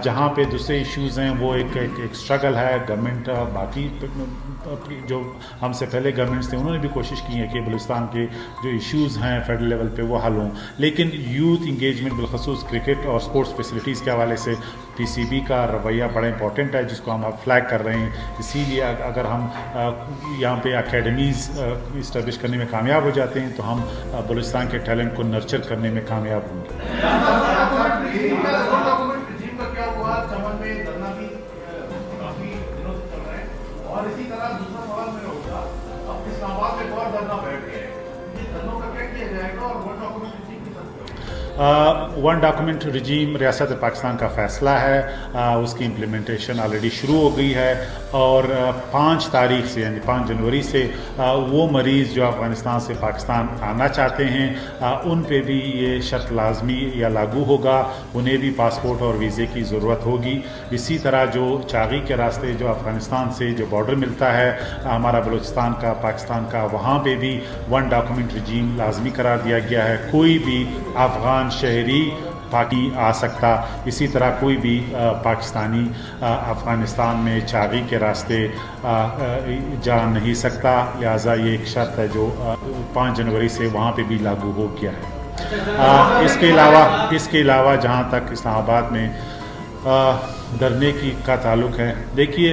جہاں پہ دوسرے ایشوز ہیں وہ ایک اسٹرگل ہے. گورنمنٹ باقی جو ہم سے پہلے گورنمنٹس تھے انہوں نے بھی کوشش کی ہے کہ بلوچستان کے جو ایشوز ہیں فیڈرل لیول پہ وہ حل ہوں, لیکن یوتھ انگیجمنٹ بالخصوص کرکٹ اور اسپورٹس فیسلٹیز کے حوالے سے پی سی بی کا رویہ بڑا امپورٹنٹ ہے, جس کو ہم اب فلیگ کر رہے ہیں. اسی لیے اگر ہم یہاں پہ اکیڈمیز اسٹیبلش کرنے میں کامیاب ہو جاتے ہیں تو ہم بلوچستان کے ٹیلنٹ کو نرچر کرنے میں کامیاب ہوں گے. چمن میں دھرنا بھی کافی دنوں سے چل رہا ہے, اور اسی طرح دوسرا سوال میرا ہوگا, اب اسلام آباد میں ایک اور دھرنا بیٹھ گیا ہے, یہ دھرنوں کا کیا کیا جائے گا اور ون ڈاکومنٹ رجیم کی طرف؟ ون ڈاکومنٹ رجیم ریاست پاکستان کا فیصلہ ہے, اس کی امپلیمنٹیشن آلریڈی شروع ہو گئی ہے, اور 5 تاریخ سے یعنی 5 جنوری سے وہ مریض جو افغانستان سے پاکستان آنا چاہتے ہیں ان پہ بھی یہ شرط لازمی یا لاگو ہوگا, انہیں بھی پاسپورٹ اور ویزے کی ضرورت ہوگی. اسی طرح جو چاغی کے راستے جو افغانستان سے جو بارڈر ملتا ہے ہمارا بلوچستان کا پاکستان کا, وہاں پہ بھی ون ڈاکومنٹ رجیم لازمی قرار دیا گیا ہے. کوئی بھی افغان شہری پاکی آ سکتا, اسی طرح کوئی بھی پاکستانی افغانستان میں چاغی کے راستے جا نہیں سکتا. لہٰذا یہ ایک شرط ہے جو 5 جنوری سے وہاں پہ بھی لاگو ہو گیا ہے. اس کے علاوہ جہاں تک اسلام آباد میں دھرنے کا تعلق ہے, دیکھیے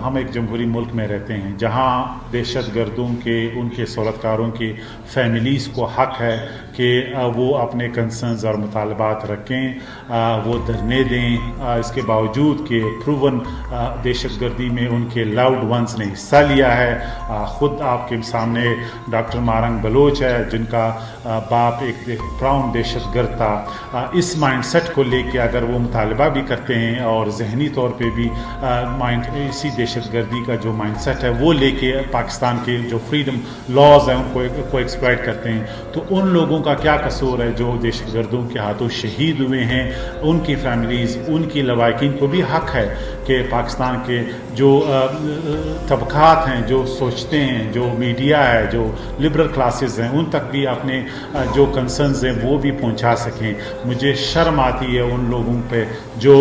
ہم ایک جمہوری ملک میں رہتے ہیں جہاں دہشت گردوں کے ان کے سولتکاروں کی فیملیز کو حق ہے کہ وہ اپنے کنسرنز اور مطالبات رکھیں, وہ دھرنے دیں. اس کے باوجود کہ پروون دہشت گردی میں ان کے لاؤڈ ونز نے حصہ لیا ہے. خود آپ کے سامنے ڈاکٹر مارنگ بلوچ ہے جن کا باپ ایک پراؤن دہشت گرد تھا. اس مائنڈ سیٹ کو لے کے اگر وہ مطالبہ بھی کرتے ہیں اور ذہنی طور پہ بھی اسی دہشت گردی کا جو مائنڈ سیٹ ہے وہ لے کے پاکستان کے جو فریڈم لاز ہیں ان کو ایکسپلائٹ کرتے ہیں, تو ان لوگوں کا کیا قصور ہے جو دہشت گردوں کے ہاتھوں شہید ہوئے ہیں؟ ان کی فیملیز, ان کی لواحقین کو بھی حق ہے کہ پاکستان کے جو طبقات ہیں, جو سوچتے ہیں, جو میڈیا ہے, جو لبرل کلاسز ہیں, ان تک بھی اپنے جو کنسرنز ہیں وہ بھی پہنچا سکیں. مجھے شرم آتی ہے ان لوگوں پہ جو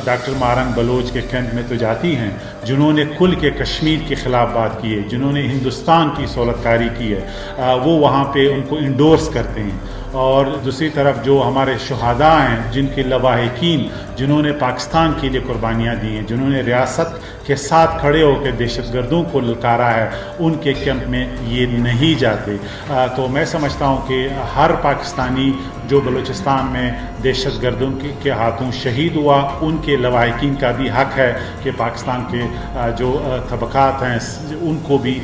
ڈاکٹر مارنگ بلوچ کے کیمپ میں تو جاتی ہیں, جنہوں نے کھل کے کشمیر کے خلاف بات کی ہے, جنہوں نے ہندوستان کی سولتکاری کی ہے, وہ وہاں پہ ان کو انڈورس کرتے ہیں. اور دوسری طرف جو ہمارے شہداء ہیں جن کے لواحقین جنہوں نے پاکستان کے لیے قربانیاں دی ہیں, جنہوں نے ریاست کے ساتھ کھڑے ہو کے دہشت گردوں کو للکارا ہے, ان کے کیمپ میں یہ نہیں جاتے. تو میں سمجھتا ہوں کہ ہر پاکستانی جو بلوچستان میں دہشت گردوں کے ہاتھوں شہید ہوا ان کے لواحقین کا بھی حق ہے کہ پاکستان کے جو طبقات ہیں ان کو بھی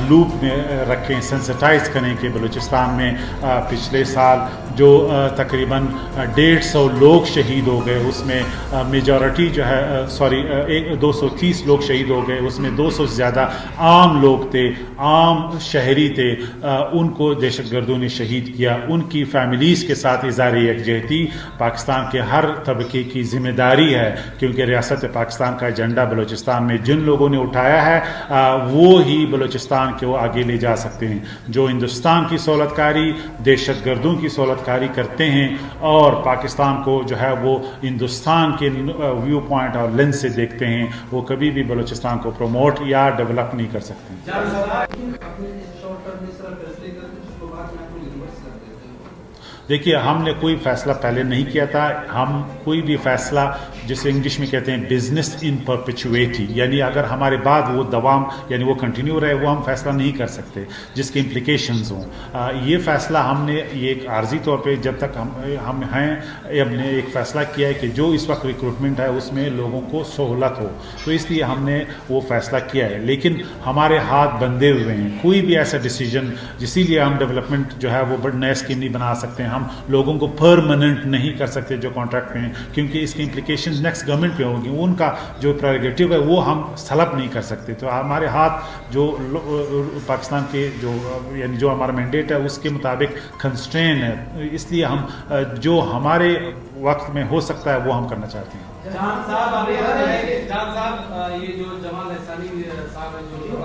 لوپ میں رکھیں, سینسٹائز کریں کہ بلوچستان میں پچھلے سال جو تقریباً 150 لوگ شہید ہو گئے, اس میں میجورٹی جو ہے 230 لوگ شہید ہو گئے, اس میں 200 سے زیادہ عام لوگ تھے, عام شہری تھے, ان کو دہشت گردوں نے شہید کیا. ان کی فیملیز کے ساتھ اظہار یکجہتی پاکستان کے ہر طبقے کی ذمہ داری ہے, کیونکہ ریاست پاکستان کا ایجنڈا بلوچستان میں جن لوگوں نے اٹھایا ہے وہ ہی بلوچستان کو آگے لے جا سکتے ہیں. جو ہندوستان کی سولتکاری, دہشت گردوں کی سولتکاری کرتے ہیں اور پاکستان کو جو ہے وہ ہندوستان کے ویو پوائنٹ اور لینس سے دیکھتے ہیں, وہ کبھی بھی بلوچستان کو پروموٹ یا ڈیولپ نہیں کر سکتے. دیکھیے ہم نے کوئی فیصلہ پہلے نہیں کیا تھا. ہم کوئی بھی فیصلہ جسے انگلش میں کہتے ہیں بزنس ان پرپیچویٹی, یعنی اگر ہمارے بعد وہ دوام یعنی وہ کنٹینیو رہے, وہ ہم فیصلہ نہیں کر سکتے جس کے امپلیکیشنز ہوں. یہ فیصلہ ہم نے یہ ایک عارضی طور پہ جب تک ہم ہیں ہم نے ایک فیصلہ کیا ہے کہ جو اس وقت ریکروٹمنٹ ہے اس میں لوگوں کو سہولت ہو, تو اس لیے ہم نے وہ فیصلہ کیا ہے. لیکن ہمارے ہاتھ بندھے ہوئے ہیں, کوئی بھی ایسا ڈیسیجن, اسی لیے ہم ڈیولپمنٹ جو ہے وہ نیا اسکیم نہیں بنا سکتے ہیں, ہم لوگوں کو پرماننٹ نہیں کر سکتے جو کانٹریکٹ میں ہیں, کیونکہ اس کی امپلیکیشن نیکسٹ گورنمنٹ پہ ہوگی. ان کا جو پریروگیٹو ہے وہ ہم سلب نہیں کر سکتے. تو ہمارے ہاتھ جو پاکستان کے یعنی جو ہمارا مینڈیٹ ہے اس کے مطابق کنسٹرین ہے, اس لیے ہم جو ہمارے وقت میں ہو سکتا ہے وہ ہم کرنا چاہتے ہیں. جان صاحب یہ جو جمال احسانی صاحب جو